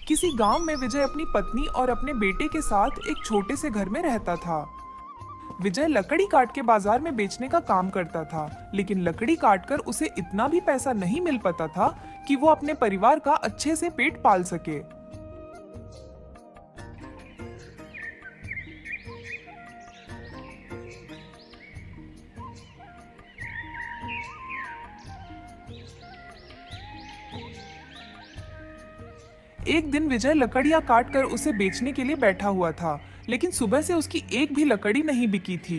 किसी गांव में विजय अपनी पत्नी और अपने बेटे के साथ एक छोटे से घर में रहता था। विजय लकड़ी काट के बाजार में बेचने का काम करता था, लेकिन लकड़ी काटकर उसे इतना भी पैसा नहीं मिल पाता था कि वो अपने परिवार का अच्छे से पेट पाल सके। एक दिन विजय लकड़ियां काट कर उसे बेचने के लिए बैठा हुआ था, लेकिन सुबह से उसकी एक भी लकड़ी नहीं बिकी थी।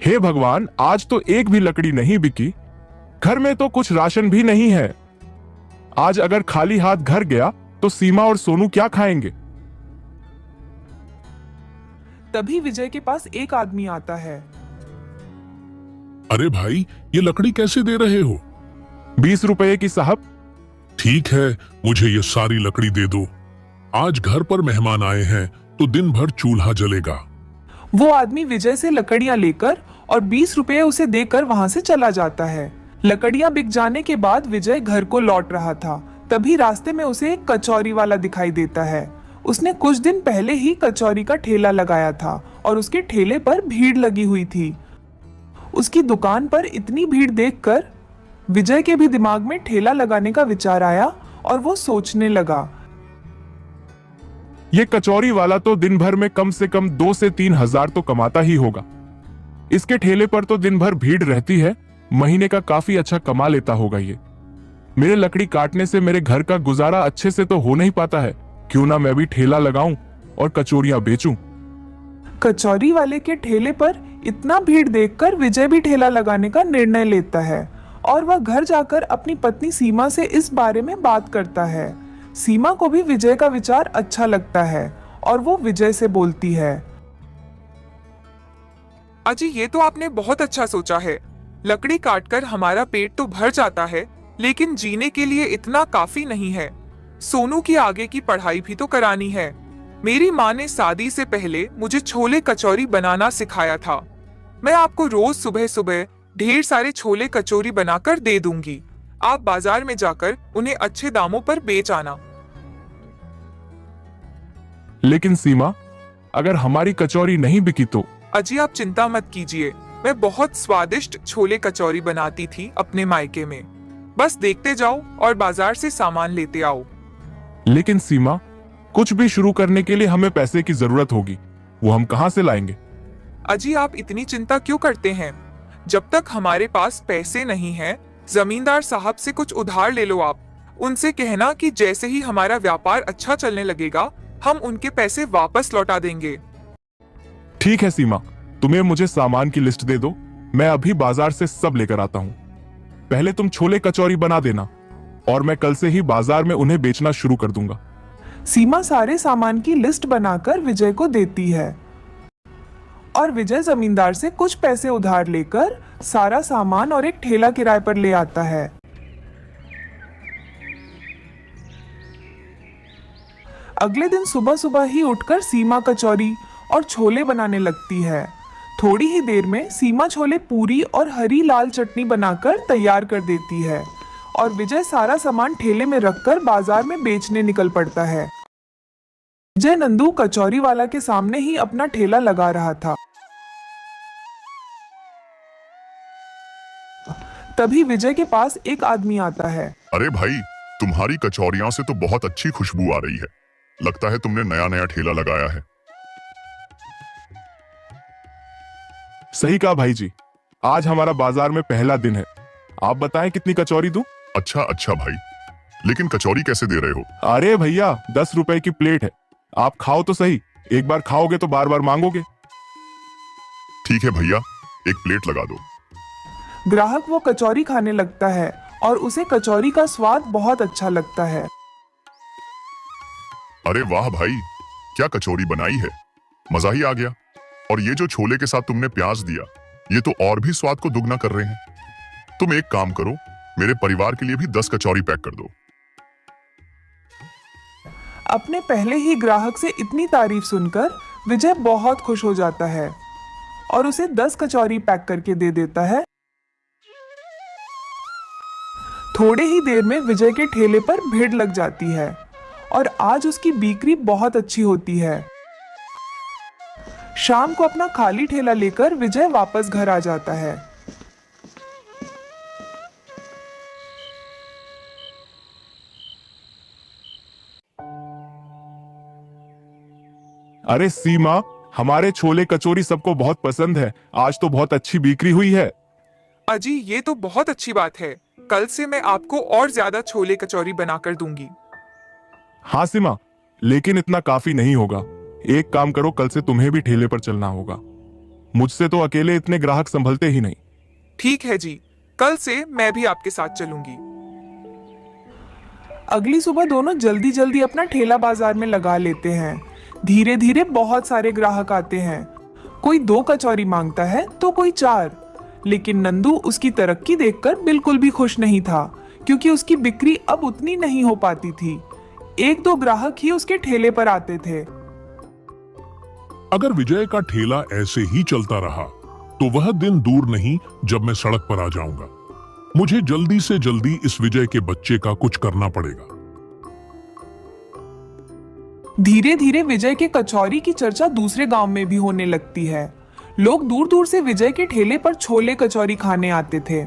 हे भगवान, आज तो एक भी लकड़ी नहीं बिकी। घर में तो कुछ राशन भी नहीं है। आज अगर खाली हाथ घर गया तो सीमा और सोनू क्या खाएंगे। तभी विजय के पास एक आदमी आता है। अरे भाई, ये लकड़ी कैसे दे रहे हो? 20 रुपए की साहब। ठीक है, मुझे ये सारी लकड़ी दे दो। आज घर पर मेहमान आए हैं तो दिन भर चूल्हा जलेगा। वो आदमी विजय से लकड़ियां लेकर और 20 रुपए उसे देकर वहां से चला जाता है। लकड़ियां बिक जाने के बाद विजय घर को लौट रहा था। तभी रास्ते में उसे एक कचौरी वाला दिखाई देता है। उसने कुछ दिन पहले ही कचौरी का ठेला लगाया था और उसके ठेले पर भीड़ लगी हुई थी। उसकी दुकान पर इतनी भीड़ देखकर विजय के भी दिमाग में ठेला लगाने का विचार आया और वो सोचने लगा, ये कचौरी वाला तो दिन भर में कम से कम 2 से 3 हजार तो कमाता ही होगा। इसके ठेले पर तो दिन भर भीड़ रहती है, महीने का काफी अच्छा कमा लेता होगा ये। मेरे लकड़ी काटने से मेरे घर का गुजारा अच्छे से तो हो नहीं पाता है, क्यों ना मैं भी ठेला लगाऊं और कचौरियां बेचूं। कचौरी वाले के ठेले पर इतना भीड़ देखकर विजय भी ठेला लगाने का निर्णय लेता है और वह घर जाकर अपनी पत्नी सीमा से इस बारे में बात करता है। सीमा को भी विजय का विचार अच्छा लगता है और वो विजय से बोलती है, अजी ये तो आपने बहुत अच्छा सोचा है। लकड़ी काटकर हमारा पेट तो भर जाता है, लेकिन जीने के लिए इतना काफी नहीं है। सोनू की आगे की पढ़ाई भी तो करानी है। मेरी माँ ने शादी से पहले मुझे छोले कचौरी बनाना सिखाया था। मैं आपको रोज सुबह सुबह ढेर सारे छोले कचौरी बनाकर दे दूंगी। आप बाजार में जाकर उन्हें अच्छे दामों पर बेच आना। लेकिन सीमा, अगर हमारी कचौरी नहीं बिकी तो? अजी आप चिंता मत कीजिए, मैं बहुत स्वादिष्ट छोले कचौरी बनाती थी अपने मायके में। बस देखते जाओ और बाजार से सामान लेते आओ। लेकिन सीमा, कुछ भी शुरू करने के लिए हमें पैसे की जरूरत होगी, वो हम कहां से लाएंगे? अजी आप इतनी चिंता क्यों करते हैं? जब तक हमारे पास पैसे नहीं हैं, जमींदार साहब से कुछ उधार ले लो आप। उनसे कहना कि जैसे ही हमारा व्यापार अच्छा चलने लगेगा, हम उनके पैसे वापस लौटा देंगे। ठीक है सीमा, तुम्हें मुझे सामान की लिस्ट दे दो, मैं अभी बाजार से सब लेकर आता हूँ। पहले तुम छोले कचौरी बना देना और मैं कल से ही बाजार में उन्हें बेचना शुरू कर दूंगा। सीमा सारे सामान की लिस्ट बनाकर विजय को देती है और विजय जमींदार से कुछ पैसे उधार लेकर सारा सामान और एक ठेला किराए पर ले आता है। अगले दिन सुबह सुबह ही उठकर सीमा कचौरी और छोले बनाने लगती है। थोड़ी ही देर में सीमा छोले पूरी और हरी लाल चटनी बनाकर तैयार कर देती है और विजय सारा सामान ठेले में रखकर बाजार में बेचने निकल पड़ता है। विजय नंदू कचौरी वाला के सामने ही अपना ठेला लगा रहा था। तभी विजय के पास एक आदमी आता है। अरे भाई, तुम्हारी कचौरियां से तो बहुत अच्छी खुशबू आ रही है। लगता है तुमने नया नया ठेला लगाया है। सही कहा भाई जी, आज हमारा बाजार में पहला दिन है। आप बताएं कितनी कचौरी दूं? अच्छा अच्छा भाई, लेकिन कचौरी कैसे दे रहे हो? अरे भैया, 10 रुपए की प्लेट है, आप खाओ तो सही। एक बार खाओगे तो बार बार मांगोगे। ठीक है भैया, एक प्लेट लगा दो। ग्राहक वो कचौरी खाने लगता है और उसे कचौरी का स्वाद बहुत अच्छा लगता है। अरे वाह भाई, क्या कचौरी बनाई है, मजा ही आ गया। और ये जो छोले के साथ तुमने प्याज दिया, ये तो और भी स्वाद को दुगना कर रहे हैं। तुम एक काम करो, मेरे परिवार के लिए भी 10 कचौरी पैक कर दो। अपने पहले ही ग्राहक से इतनी तारीफ सुनकर विजय बहुत खुश हो जाता है और उसे 10 कचौरी पैक करके दे देता है। थोड़े ही देर में विजय के ठेले पर भीड़ लग जाती है और आज उसकी बिक्री बहुत अच्छी होती है। शाम को अपना खाली ठेला लेकर विजय वापस घर आ जाता है। अरे सीमा, हमारे छोले कचौरी सबको बहुत पसंद है। आज तो बहुत अच्छी बिक्री हुई है। अजी ये तो बहुत अच्छी बात है। कल से मैं आपको और ज्यादा छोले कचौरी बनाकर दूंगी। हाँ सीमा, लेकिन इतना काफी नहीं होगा। एक काम करो, कल से तुम्हें भी ठेले पर चलना होगा। मुझसे तो अकेले इतने ग्राहक संभलते ही नहीं। ठीक है जी, कल से मैं भी आपके साथ चलूंगी। अगली सुबह दोनों जल्दी जल्दी अपना ठेला बाजार में लगा लेते हैं। धीरे धीरे बहुत सारे ग्राहक आते हैं। कोई 2 कचौरी मांगता है तो कोई 4। लेकिन नंदू उसकी तरक्की देखकर बिल्कुल भी खुश नहीं था, क्योंकि उसकी बिक्री अब उतनी नहीं हो पाती थी। 1-2 ग्राहक ही उसके ठेले पर आते थे। अगर विजय का ठेला ऐसे ही चलता रहा तो वह दिन दूर नहीं जब मैं सड़क पर आ जाऊंगा। मुझे जल्दी से जल्दी इस विजय के बच्चे का कुछ करना पड़ेगा। धीरे धीरे विजय के कचौरी की चर्चा दूसरे गांव में भी होने लगती है। लोग दूर दूर से विजय के ठेले पर छोले कचौरी खाने आते थे।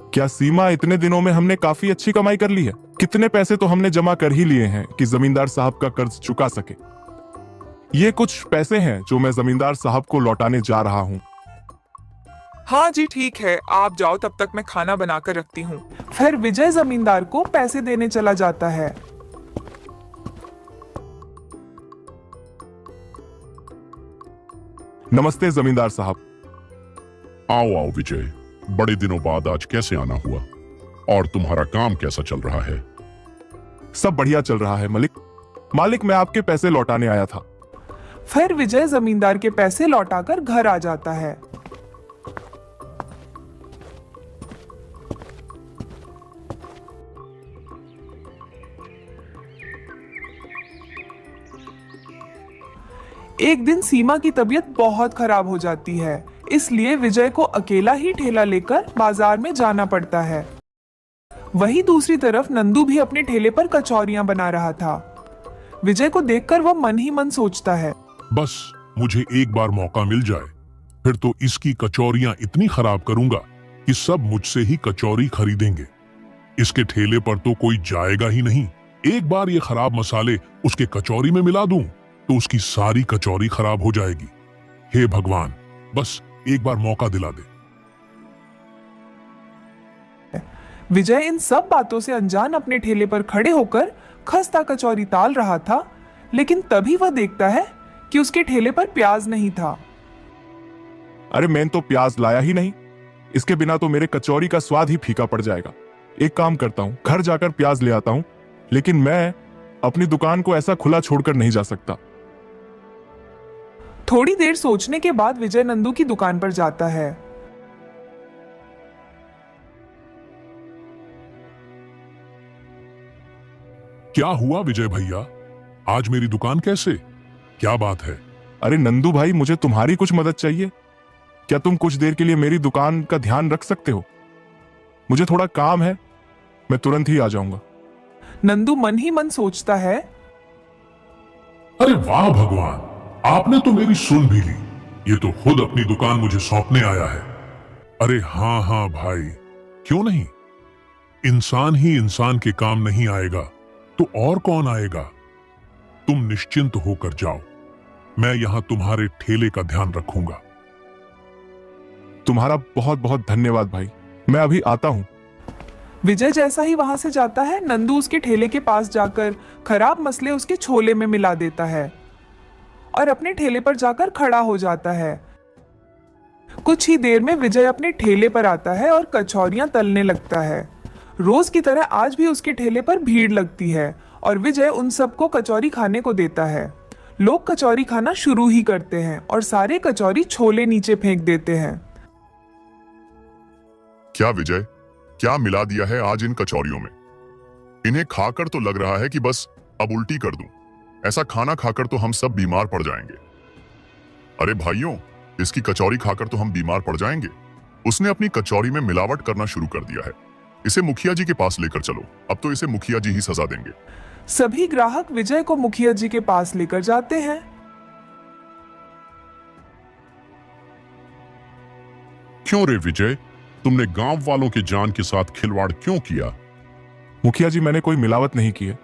क्या सीमा, इतने दिनों में हमने काफी अच्छी कमाई कर ली है। कितने पैसे तो हमने जमा कर ही लिए हैं कि जमींदार साहब का कर्ज चुका सके। ये कुछ पैसे हैं जो मैं जमींदार साहब को लौटाने जा रहा हूँ। हाँ जी ठीक है, आप जाओ, तब तक मैं खाना बनाकर रखती हूँ। फिर विजय जमींदार को पैसे देने चला जाता है। नमस्ते जमींदार साहब। आओ आओ विजय, बड़े दिनों बाद आज कैसे आना हुआ? और तुम्हारा काम कैसा चल रहा है? सब बढ़िया चल रहा है मालिक, मैं आपके पैसे लौटाने आया था। फिर विजय जमींदार के पैसे लौटाकर घर आ जाता है। एक दिन सीमा की तबीयत बहुत खराब हो जाती है, इसलिए विजय को अकेला ही ठेला लेकर बाजार में जाना पड़ता है। वहीं दूसरी तरफ नंदू भी अपने ठेले पर कचौरियां बना रहा था। विजय को देखकर वह मन ही मन सोचता है, बस मुझे एक बार मौका मिल जाए, फिर तो इसकी कचौरियां इतनी खराब करूंगा कि सब मुझसे ही कचौरी खरीदेंगे। इसके ठेले पर तो कोई जाएगा ही नहीं। एक बार ये खराब मसाले उसके कचौरी में मिला दूं तो उसकी सारी कचौरी खराब हो जाएगी। हे भगवान, बस एक बार मौका दिला दे। विजय इन सब बातों से अनजान अपने ठेले पर खड़े होकर खस्ता कचौरी ताल रहा था, लेकिन तभी वह देखता है कि उसके ठेले पर प्याज नहीं था। अरे मैंने तो प्याज लाया ही नहीं। इसके बिना तो मेरे कचौरी का स्वाद ही फीका पड़ जाएगा। एक काम करता हूँ, घर जाकर प्याज ले आता हूँ, लेकिन मैं अपनी दुकान को ऐसा खुला छोड़कर नहीं जा सकता। थोड़ी देर सोचने के बाद विजय नंदू की दुकान पर जाता है। क्या हुआ विजय भैया, आज मेरी दुकान कैसे? क्या बात है? अरे नंदू भाई, मुझे तुम्हारी कुछ मदद चाहिए। क्या तुम कुछ देर के लिए मेरी दुकान का ध्यान रख सकते हो? मुझे थोड़ा काम है, मैं तुरंत ही आ जाऊंगा। नंदू मन ही मन सोचता है, अरे वाह भगवान, आपने तो मेरी सुन भी ली। ये तो खुद अपनी दुकान मुझे सौंपने आया है। अरे हाँ हाँ भाई, क्यों नहीं? इंसान ही इंसान के काम नहीं आएगा तो और कौन आएगा? तुम निश्चिंत होकर जाओ, मैं यहां तुम्हारे ठेले का ध्यान रखूंगा। तुम्हारा बहुत बहुत धन्यवाद भाई, मैं अभी आता हूं। विजय जैसा ही वहां से जाता है, नंदू उसके ठेले के पास जाकर खराब मसले उसके छोले में मिला देता है और अपने ठेले पर जाकर खड़ा हो जाता है। कुछ ही देर में विजय अपने ठेले पर आता है और कचौरियां तलने लगता है। रोज की तरह आज भी उसके ठेले पर भीड़ लगती है और विजय उन सबको कचौरी खाने को देता है। लोग कचौरी खाना शुरू ही करते हैं और सारे कचौरी छोले नीचे फेंक देते हैं। क्या विजय, क्या मिला दिया है आज इन कचौरियों में? इन्हें खाकर तो लग रहा है कि बस अब उल्टी कर दूं। ऐसा खाना खाकर तो हम सब बीमार पड़ जाएंगे। अरे भाइयों, इसकी कचौरी खाकर तो हम बीमार पड़ जाएंगे। उसने अपनी कचौरी में मिलावट करना शुरू कर दिया है। इसे मुखिया जी के पास लेकर चलो। अब तो इसे मुखिया जी ही सजा देंगे। सभी ग्राहक विजय को मुखिया जी के पास लेकर जाते हैं। क्यों रे विजय, तुमने गांव वालों की जान के साथ खिलवाड़ क्यों किया? मुखिया जी, मैंने कोई मिलावट नहीं की है।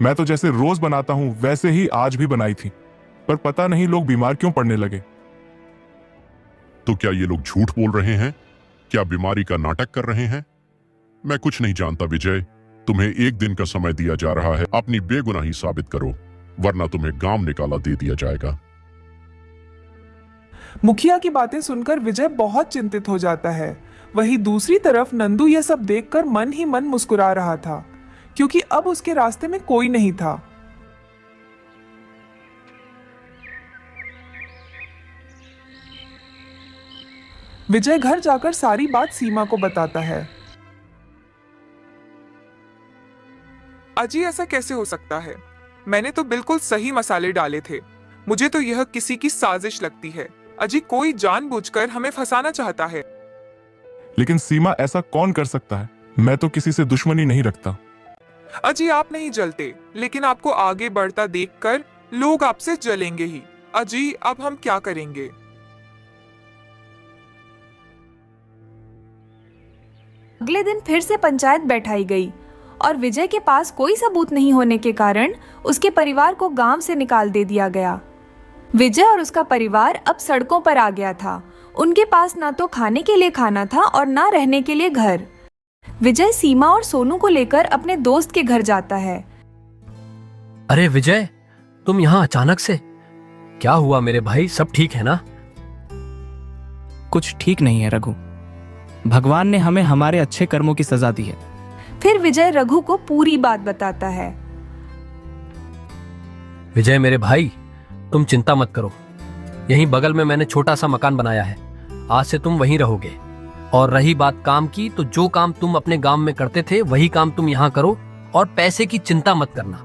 मैं तो जैसे रोज बनाता हूं वैसे ही आज भी बनाई थी, पर पता नहीं लोग बीमार क्यों पड़ने लगे। तो क्या ये लोग झूठ बोल रहे हैं? क्या बीमारी का नाटक कर रहे हैं? मैं कुछ नहीं जानता विजय। तुम्हें 1 दिन का समय दिया जा रहा है। अपनी बेगुनाही साबित करो, वरना तुम्हें गांव निकाला दे दिया जाएगा। मुखिया की बातें सुनकर विजय बहुत चिंतित हो जाता है। वहीं दूसरी तरफ नंदू यह सब देखकर मन ही मन मुस्कुरा रहा था, क्योंकि अब उसके रास्ते में कोई नहीं था। विजय घर जाकर सारी बात सीमा को बताता है। अजी, ऐसा कैसे हो सकता है? मैंने तो बिल्कुल सही मसाले डाले थे। मुझे तो यह किसी की साजिश लगती है। अजी, कोई जानबूझकर हमें फंसाना चाहता है। लेकिन सीमा, ऐसा कौन कर सकता है? मैं तो किसी से दुश्मनी नहीं रखता। अजी, आप नहीं जलते, लेकिन आपको आगे बढ़ता देखकर लोग आपसे जलेंगे ही। अजी, अब हम क्या करेंगे? अगले दिन फिर से पंचायत बैठाई गई और विजय के पास कोई सबूत नहीं होने के कारण उसके परिवार को गांव से निकाल दे दिया गया। विजय और उसका परिवार अब सड़कों पर आ गया था। उनके पास ना तो खाने के लिए खाना था और ना रहने के लिए घर। विजय सीमा और सोनू को लेकर अपने दोस्त के घर जाता है। अरे विजय, तुम यहाँ अचानक से? क्या हुआ मेरे भाई, सब ठीक है ना? कुछ ठीक नहीं है रघु। भगवान ने हमें हमारे अच्छे कर्मों की सजा दी है। फिर विजय रघु को पूरी बात बताता है। विजय मेरे भाई, तुम चिंता मत करो। यहीं बगल में मैंने छोटा सा मकान बनाया है। आज से तुम वहीं रहोगे। और रही बात काम की, तो जो काम तुम अपने गांव में करते थे वही काम तुम यहाँ करो और पैसे की चिंता मत करना।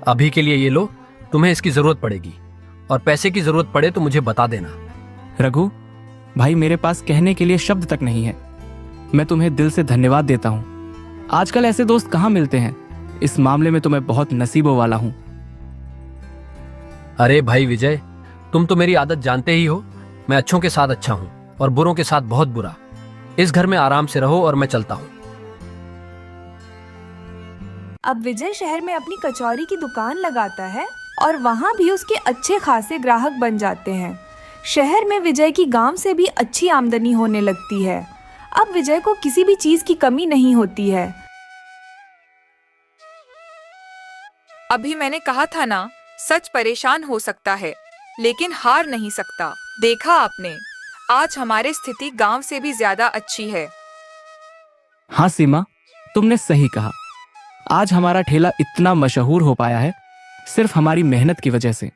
अभी के लिए ये लो, तुम्हें इसकी जरूरत पड़ेगी और पैसे की जरूरत पड़े तो मुझे बता देना। रघु भाई, मेरे पास कहने के लिए शब्द तक नहीं है। मैं तुम्हें दिल से धन्यवाद देता हूँ। आजकल ऐसे दोस्त कहाँ मिलते हैं। इस मामले में तो मैं बहुत नसीबों वाला हूँ। अरे भाई विजय, तुम तो मेरी आदत जानते ही हो। मैं अच्छों के साथ अच्छा हूँ और बुरों के साथ बहुत बुरा। इस घर में आराम से रहो और मैं चलता हूँ। अब विजय शहर में अपनी कचौरी की दुकान लगाता है और वहाँ भी उसके अच्छे खासे ग्राहक बन जाते हैं। शहर में विजय की गांव से भी अच्छी आमदनी होने लगती है। अब विजय को किसी भी चीज की कमी नहीं होती है। अभी मैंने कहा था ना, सच परेशान हो सकता है लेकिन हार नहीं सकता। देखा आपने, आज हमारी स्थिति गांव से भी ज्यादा अच्छी है। हाँ सीमा, तुमने सही कहा। आज हमारा ठेला इतना मशहूर हो पाया है सिर्फ हमारी मेहनत की वजह से।